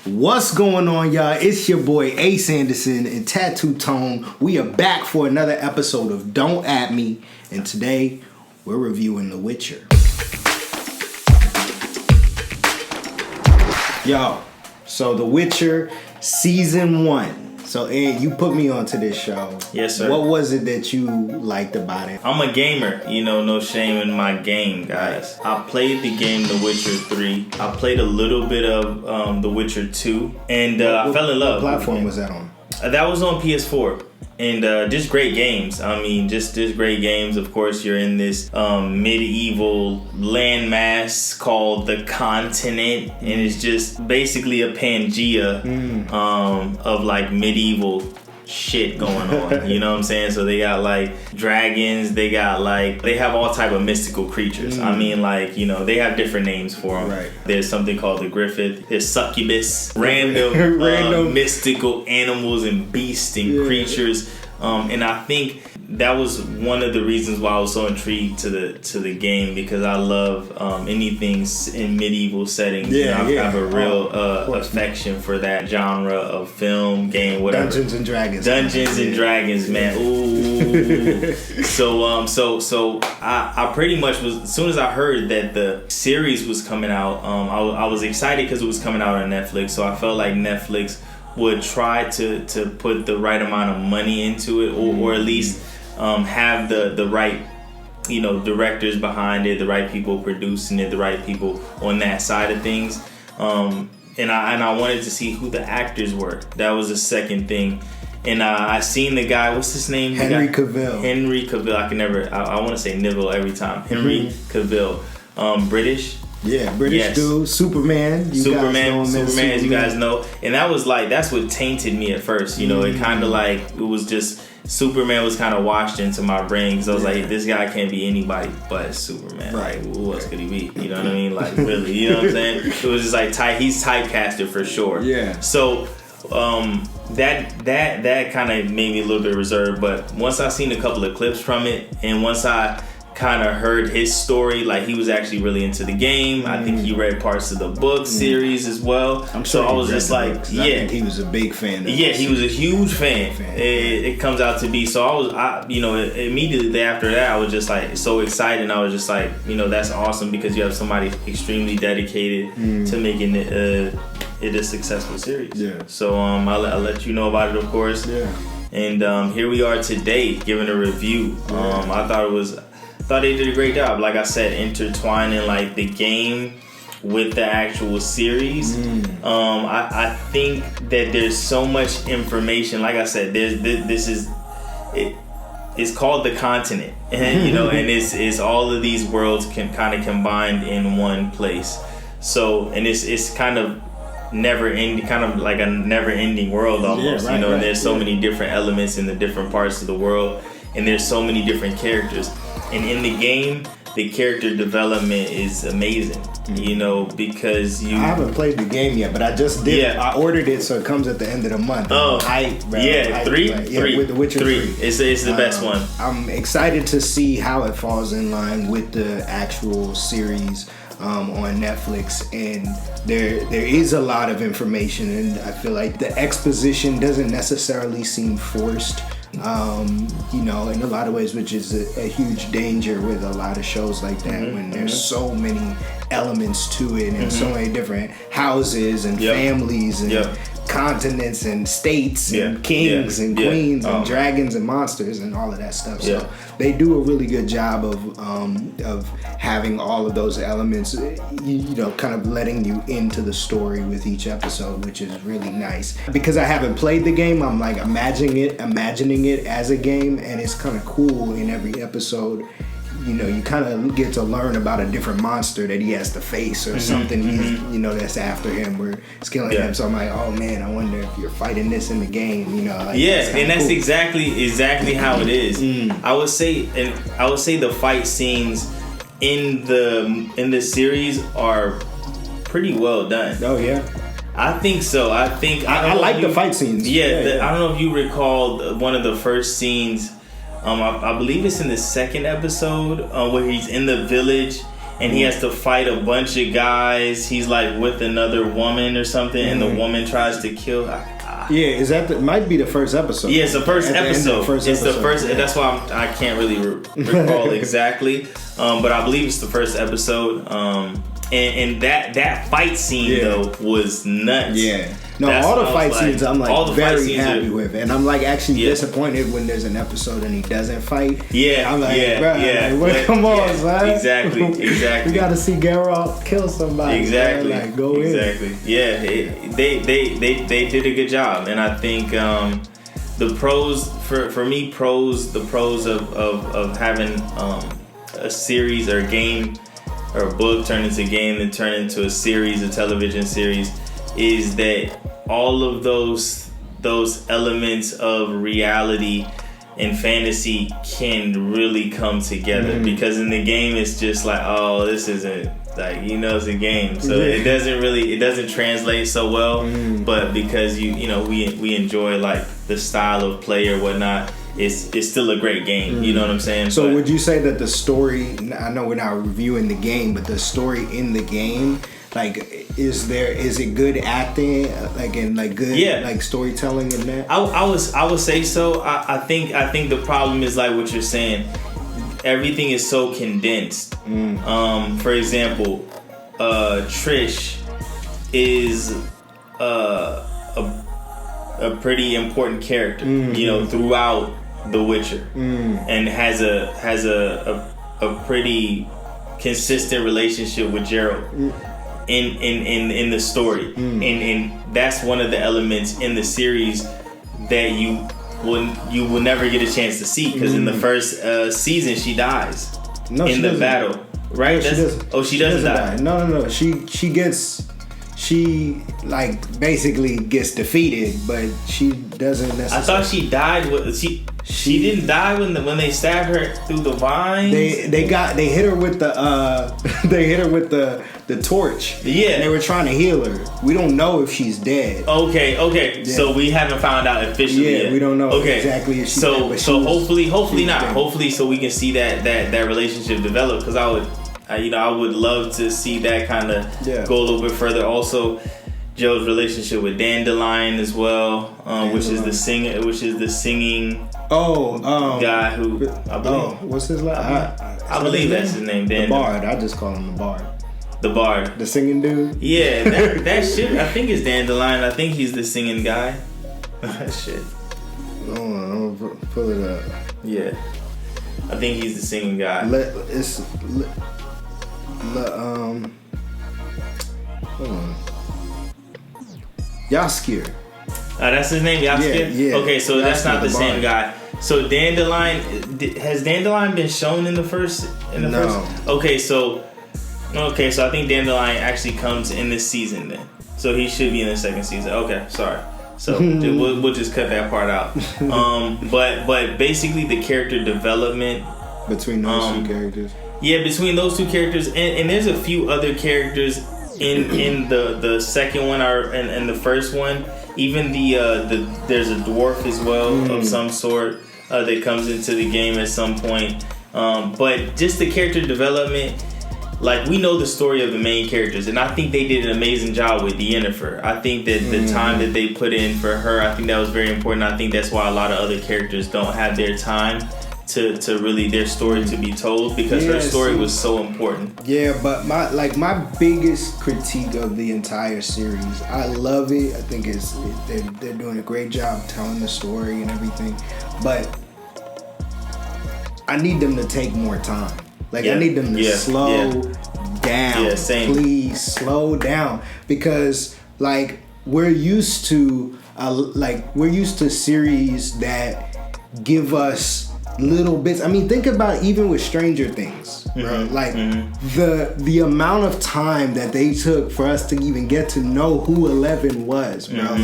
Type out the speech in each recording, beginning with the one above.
What's going on, y'all? It's your boy Ace Anderson and Tattoo Tone. We are back for another episode of Don't At Me, and today we're reviewing The Witcher. Yo, so The Witcher Season 1. So, Ed, you put me onto this show. Yes, sir. What was it that you liked about it? I'm a gamer, no shame in my game, guys. I played the game The Witcher 3. I played a little bit of The Witcher 2, and I fell in love. What platform was that on? That was on PS4. And just great games. I mean, just great games. Of course, you're in this medieval landmass called the Continent, and it's just basically a Pangea of like medieval shit going on. You know what I'm saying? So they got like dragons. They have all type of mystical creatures. I mean, they have different names for them. Right. There's something called the Griffith. There's succubus. Random mystical animals and beasts and creatures. And I think that was one of the reasons why I was so intrigued to the game, because I love anything in medieval settings. I have a real affection for that genre of film, game, whatever. Dungeons and Dragons, man. Ooh. So I pretty much was, as soon as I heard that the series was coming out, I was excited because it was coming out on Netflix. So I felt like Netflix would try to put the right amount of money into it, or at least have the right directors behind it, the right people producing it, the right people on that side of things, and I wanted to see who the actors were. That was the second thing. And I seen the guy, what's his name? Henry Cavill. I want to say Neville every time. Henry Cavill. British. Yeah, British dude, Superman, as you guys know. And that's what tainted me at first. It kind of it was just, Superman was kind of washed into my brain, because I was like, this guy can't be anybody but Superman. Right. Like, who else could he be? You know what I mean? Like, really, you know what I'm saying? It was just like, he's typecasted for sure. Yeah. So, that kind of made me a little bit reserved. But once I seen a couple of clips from it, and once I kind of heard his story, like he was actually really into the game. I think he read parts of the book series as well. I'm sure. So I was just like, I think he was a big fan. He was a huge fan. It comes out to be. So immediately after that, I was just like so excited. And I was just like, that's awesome, because you have somebody extremely dedicated to making it a successful series. Yeah. So I'll let you know about it, of course. Yeah. And here we are today giving a review. I thought they did a great job. Like I said, intertwining like the game with the actual series. I think that there's so much information. Like I said, it's called the Continent, and and it's all of these worlds can kind of combined in one place. So, and it's kind of like a never-ending world almost. And there's so many different elements in the different parts of the world, and there's so many different characters. And in the game, the character development is amazing, because I haven't played the game yet, but I just did. Yeah. I ordered it, so it comes at the end of the month. Oh, three with The Witcher 3. It's the best one. I'm excited to see how it falls in line with the actual series on Netflix, and there is a lot of information, and I feel like the exposition doesn't necessarily seem forced. In a lot of ways, which is a huge danger with a lot of shows like that, when there's so many elements to it, and so many different houses and families and continents and states and kings and queens and dragons and monsters and all of that stuff. So they do a really good job of having all of those elements, kind of letting you into the story with each episode, which is really nice. Because I haven't played the game, I'm like imagining it as a game, and it's kind of cool. In every episode, you kind of get to learn about a different monster that he has to face, or something that's after him or is killing him. So I'm like, oh man, I wonder if you're fighting this in the game. That's cool. exactly how it is. I would say the fight scenes in the series are pretty well done. Oh yeah. I think so. I like the fight scenes. I don't know if you recall one of the first scenes. I believe it's in the second episode where he's in the village and he has to fight a bunch of guys. He's like with another woman or something, and the woman tries to kill. Yeah, is that might be the first episode? Yeah, it's the first episode. It's the first. Yeah. That's why I can't really recall exactly, but I believe it's the first episode. And that fight scene though was nuts. Yeah. No, all the fight scenes I'm like very happy with, and I'm like actually disappointed when there's an episode and he doesn't fight. Yeah, I'm like, bro, like, come on, son. Exactly. We got to see Geralt kill somebody. Exactly. Man. Like, go in. Exactly. Yeah, they did a good job, and I think the pros for me, the pros of having a series or a game or a book turned into a game and turned into a series, a television series, is that all of those elements of reality and fantasy can really come together. Because in the game it's just like, oh, this isn't like, it's a game, so it doesn't translate so well. But because we enjoy like the style of play or whatnot, it's still a great game. You know what I'm saying? So would you say that the story, I know we're not reviewing the game, but the story in the game, like, is it good acting, like, and like good like storytelling in that? I would say so. I think the problem is like what you're saying. Everything is so condensed. For example, Trish is a pretty important character, throughout The Witcher, and has a pretty consistent relationship with Geralt in the story, and that's one of the elements in the series that you will never get a chance to see, because in the first season she dies in the battle, right? No, she doesn't die. No. She like basically gets defeated, but she doesn't necessarily. I thought she died. She didn't die when they stabbed her through the vines. They hit her with the torch. Yeah, and they were trying to heal her. We don't know if she's dead. Okay. Yeah. So we haven't found out officially yet. We don't know exactly if she's dead. So hopefully not. Hopefully, so we can see that relationship develop. Because I would love to see that kind of go a little bit further. Also, Joe's relationship with Dandelion as well, which is the singing guy who I believe. What's his last? I believe that's his name. The Bard. I just call him the Bard. The Bard. The singing dude. Yeah, that shit. I think it's Dandelion. I think he's the singing guy. Shit. Hold on, I'm gonna pull it up. Yeah, I think he's the singing guy. Hold on. Yaskir. That's his name, Yaskir? Yeah. Okay, so Yaskir, that's not the same Bard. guy. So Dandelion, has Dandelion been shown in the first? No. Okay, so I think Dandelion actually comes in this season then. So he should be in the second season. Okay, sorry. So we'll just cut that part out. But basically the character development between those two characters. Yeah, between those two characters, and there's a few other characters in the second one and the first one. Even there's a dwarf as well of some sort that comes into the game at some point. But just the character development, like, we know the story of the main characters, and I think they did an amazing job with Yennefer. I think that the time that they put in for her, I think that was very important. I think that's why a lot of other characters don't have their time to really their story to be told, because her story was so important. Yeah, but my biggest critique of the entire series, I love it. I think they're doing a great job telling the story and everything, but I need them to take more time. Like, I need them to slow down. Yeah, same. Please slow down, because like we're used to series that give us little bits. I mean, think about even with Stranger Things, bro. Like the amount of time that they took for us to even get to know who Eleven was, bro.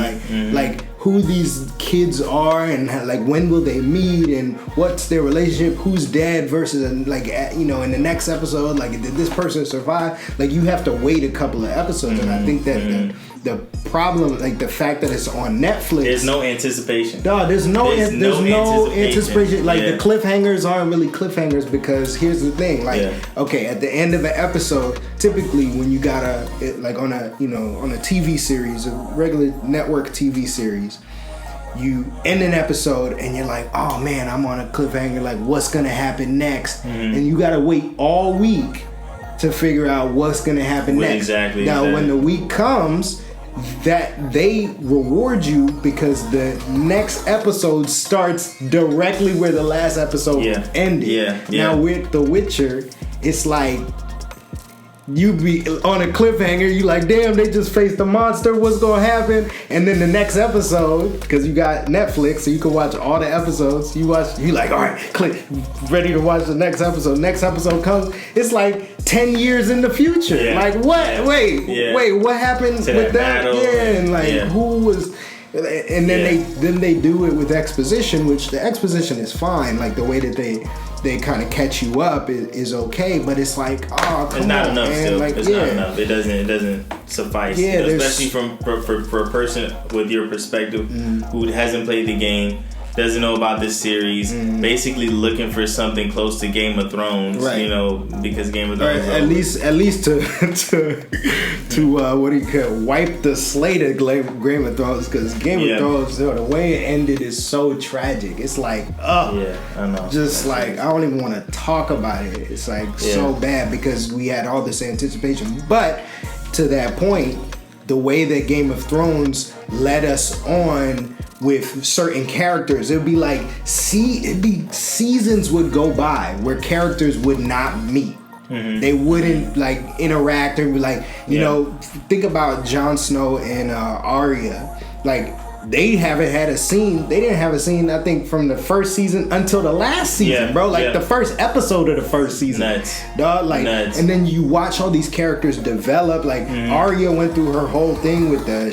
Like who these kids are, and like when will they meet, and what's their relationship, who's dead versus like in the next episode, like did this person survive? Like, you have to wait a couple of episodes, and I think that the problem, like the fact that it's on Netflix. There's no anticipation. No, there's no anticipation. Like the cliffhangers aren't really cliffhangers because here's the thing. Like, okay, at the end of an episode, typically when you got on a TV series, a regular network TV series, you end an episode and you're like, oh man, I'm on a cliffhanger. Like, what's gonna happen next? And you gotta wait all week to figure out what's gonna happen next. Now, when the week comes, that they reward you because the next episode starts directly where the last episode ended. Now with The Witcher, it's like you be on a cliffhanger. You like, damn, they just faced a monster. What's gonna happen? And then the next episode, because you got Netflix, so you can watch all the episodes. You like, all right, click, ready to watch the next episode. Next episode comes. It's like 10 years in the future. Like what? Wait, what happened with that? And like who was? And then they do it with exposition, which the exposition is fine. Like the way that they kind of catch you up is okay, but it's like, oh, come it's not on, enough. man. Still, like, it's not enough. It doesn't suffice. Yeah, especially for a person with your perspective who hasn't played the game, doesn't know about this series, basically looking for something close to Game of Thrones, because Game of Thrones. At least to what do you call, wipe the slate of Game of Thrones, because Game of Thrones, the way it ended is so tragic. It's like, I know. Just like, I don't even want to talk about it. It's like so bad because we had all this anticipation. But to that point, the way that Game of Thrones led us on with certain characters, it'd be like seasons would go by where characters would not meet. They wouldn't like interact and be like, you know, think about Jon Snow and Arya. Like, they haven't had a scene. They didn't have a scene, I think, from the first season until the last season, bro. Like the first episode of the first season. Nuts. Dog, like, and then you watch all these characters develop. Like Arya went through her whole thing with the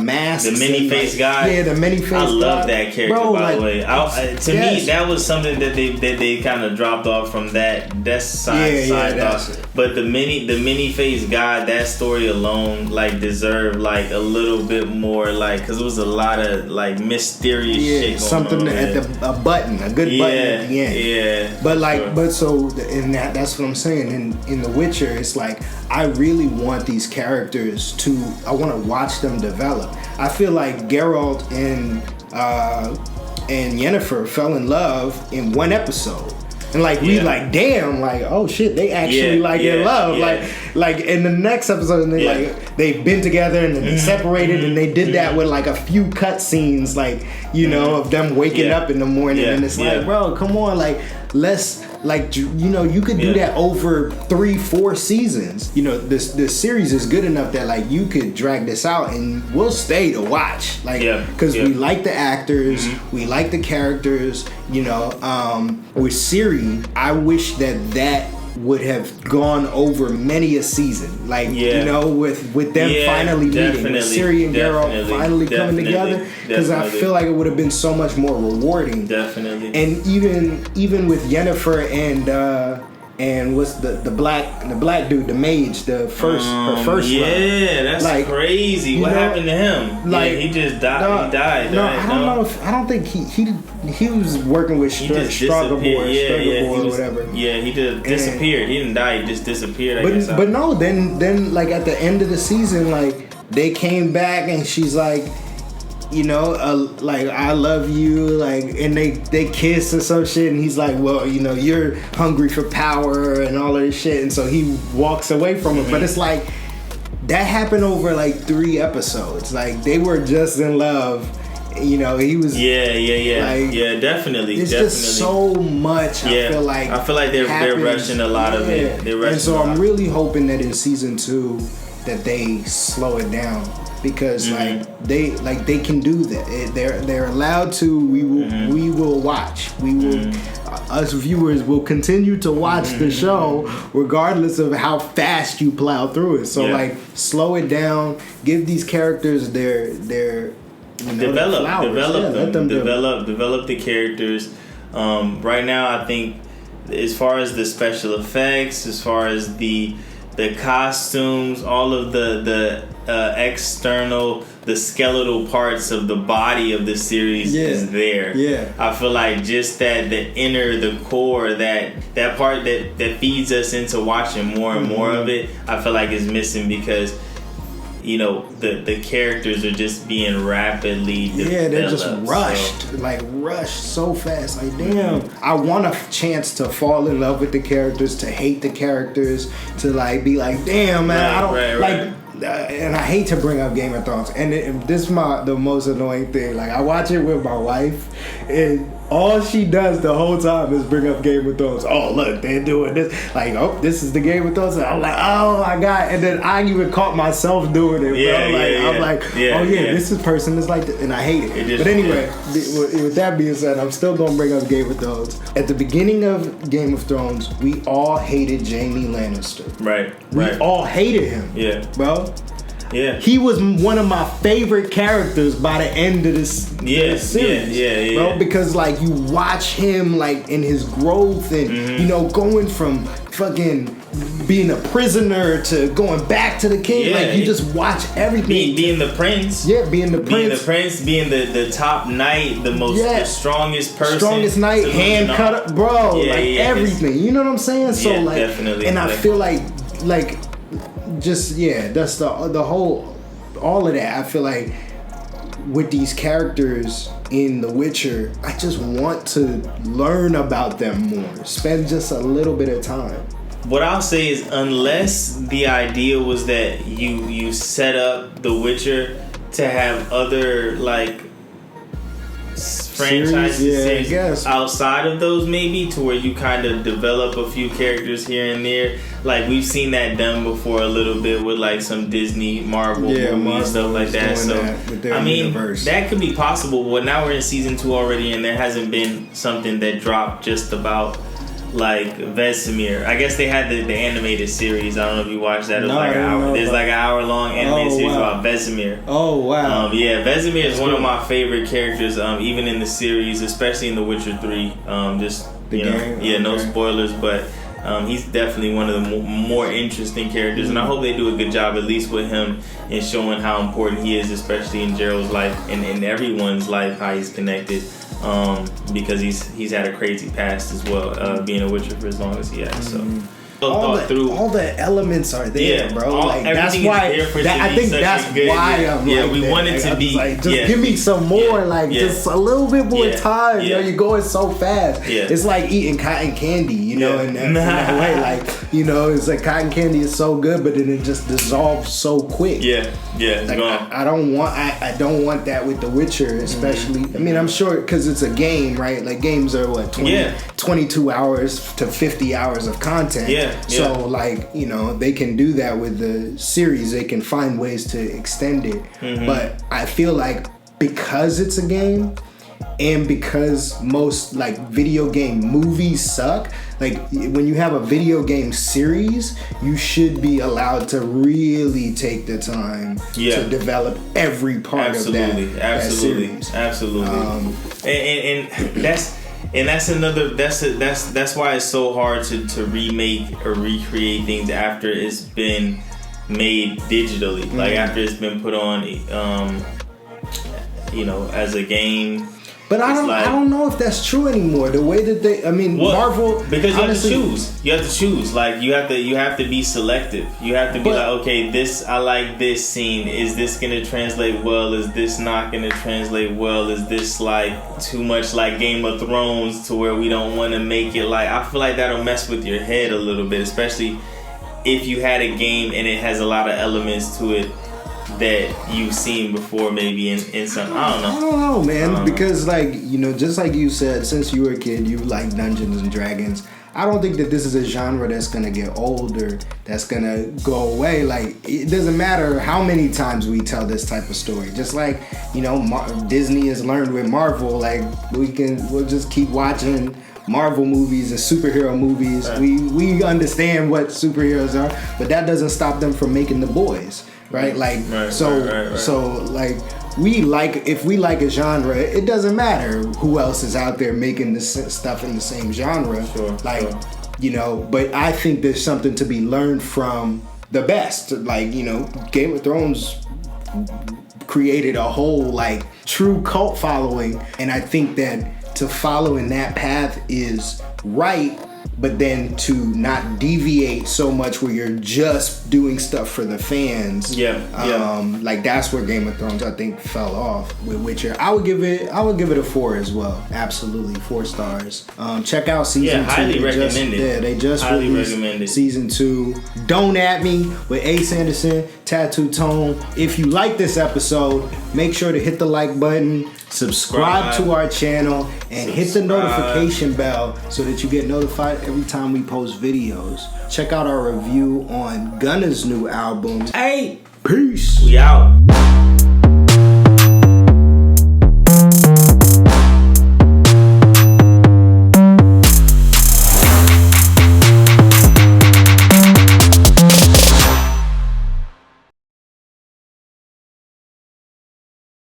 mask, the mini face guy. Yeah, the mini face guy. I love that character, bro, by the way. To me, that was something that they kind of dropped off from that side thought. But the mini face guy, that story alone, like, deserved like a little bit more, like, because it was a lot of like mysterious shit going something on, at a good button at the end. But like, but so in that's what I'm saying. In The Witcher, it's like, I really want these characters I want to watch them develop. I feel like Geralt and Yennefer fell in love in one episode. And like we like, damn, like, oh shit, they actually in love. Like in the next episode, they like, they've been together and then they separated, and they did that with like a few cut scenes, like, you know, of them waking up in the morning, and it's like, bro, come on, like, let's, like, you know, you could do that over 3-4 seasons. You know, this series is good enough that like you could drag this out and we'll stay to watch, like, because we like the actors, we like the characters, you know. With Ciri, I wish that would have gone over many a season, like, you know, with them finally meeting, with Ciri and Geralt finally coming together, because I feel like it would have been so much more rewarding. And even with Yennefer and what's the black dude, the mage, her first run. That's like, crazy. What happened to him? Like, he just died. He died. No, I don't know. I don't think he was working with Struggle Boy or whatever. Yeah, he just disappeared. He didn't die. He just disappeared. But no, then like at the end of the season, like, they came back and she's like, you know, like, I love you, like, and they kiss or some shit, and he's like, well, you know, you're hungry for power and all of this shit, and so he walks away from it. But it's like, that happened over like 3 episodes. Like, they were just in love, you know. He was like, definitely. It's just so much. I feel like they're rushing a lot of it. And so I'm really hoping that in season 2 that they slow it down. Because they can do that. They're allowed to. We will watch. We will. Us viewers will continue to watch the show regardless of how fast you plow through it. So like, slow it down. Give these characters their develop the characters. Right now, I think, as far as the special effects, as far as the costumes, all of the external, the skeletal parts of the body of the series is there. Yeah. I feel like just that the inner, the core, that part that feeds us into watching more and more of it, I feel like is missing because, you know, the characters are just being rapidly developed. Yeah, they're just rushed so fast. Like, damn, I want a chance to fall in love with the characters, to hate the characters, to like be like, damn, man, I don't like. And I hate to bring up Game of Thrones, and this is the most annoying thing. Like, I watch it with my wife, and all she does the whole time is bring up Game of Thrones. Oh, look, they're doing this. Like, oh, this is the Game of Thrones. And I'm like, oh my god. And then I even caught myself doing it. I'm like, this person is like this, and I hate it. But anyway, with that being said, I'm still gonna bring up Game of Thrones. At the beginning of Game of Thrones, we all hated Jaime Lannister. Right. We all hated him. Yeah, bro. Yeah, he was one of my favorite characters by the end of this series, bro. Because like you watch him like in his growth and you know going from fucking being a prisoner to going back to the king. Like you just watch everything. Being the prince. Yeah, being the prince. Being the top knight, the strongest person. Strongest knight, hand cut up, bro. Everything. You know what I'm saying? So like, definitely. And I feel like just that's the whole, all of that. I feel like with these characters in The Witcher, I just want to learn about them more, spend just a little bit of time. What I'll say is, unless the idea was that you set up The Witcher to have other like franchises outside of those, maybe, to where you kind of develop a few characters here and there. Like we've seen that done before a little bit with like some Disney, Marvel movies and stuff like that. So I mean, that could be possible. But now we're in season 2 already, and there hasn't been something that dropped just about like Vesemir. I guess they had the animated series. I don't know if you watched that. It was like an hour. There's like an hour-long animated series about Vesemir. Oh wow! Vesemir is one of my favorite characters. Even in the series, especially in The Witcher 3. No spoilers, but he's definitely one of the more interesting characters, and I hope they do a good job, at least with him, in showing how important he is, especially in Gerald's life and in everyone's life, how he's connected. Because he's had a crazy past as well, being a Witcher for as long as he has. So all the elements are there, bro. Like that's why I think that's why I'm we want it to be like, just give me some more, just a little bit more time. You know, you're going so fast. It's like eating cotton candy, you know, in that way. Like, you know, it's like cotton candy is so good, but then it just dissolves so quick. Like, I don't want that with The Witcher, especially. I mean, I'm sure because it's a game, right? Like games are what 22 hours to 50 hours of content. So like, you know, they can do that with the series. They can find ways to extend it. But I feel like because it's a game and because most like video game movies suck, like when you have a video game series, you should be allowed to really take the time to develop every part of that series. And that's why it's so hard to remake or recreate things after it's been made digitally. Like after it's been put on as a game. But I don't know if that's true anymore. The way that Marvel, because you have to choose. Like you have to be selective. You have to be like, okay, I like this scene. Is this gonna translate well? Is this not gonna translate well? Is this like too much like Game of Thrones to where we don't want to make it like? I feel like that'll mess with your head a little bit, especially if you had a game and it has a lot of elements to it that you've seen before, maybe in some. I don't know, man. Because like, you know, just like you said, since you were a kid, you like Dungeons and Dragons. I don't think that this is a genre that's gonna get older, that's gonna go away. Like, it doesn't matter how many times we tell this type of story. Just like, you know, Disney has learned with Marvel. Like, we'll just keep watching Marvel movies and superhero movies. Right. We understand what superheroes are, but that doesn't stop them from making The Boys. Right, like so like if we like a genre, it doesn't matter who else is out there making this stuff in the same genre. You know, but I think there's something to be learned from the best. Like, you know, Game of Thrones created a whole like true cult following, and I think that to follow in that path is right, but then to not deviate so much where you're just doing stuff for the fans. Like that's where Game of Thrones I think fell off with Witcher. I would give it a 4 as well. Absolutely 4 stars. Check out season 2. Highly recommended. They just highly released recommended season 2. Don't At Me with Ace Anderson, Tattoo Tone. If you like this episode, make sure to hit the like button, subscribe to our channel, and hit the notification bell so that you get notified every time we post videos. Check out our review on Gunna's new album. Hey, peace. We out.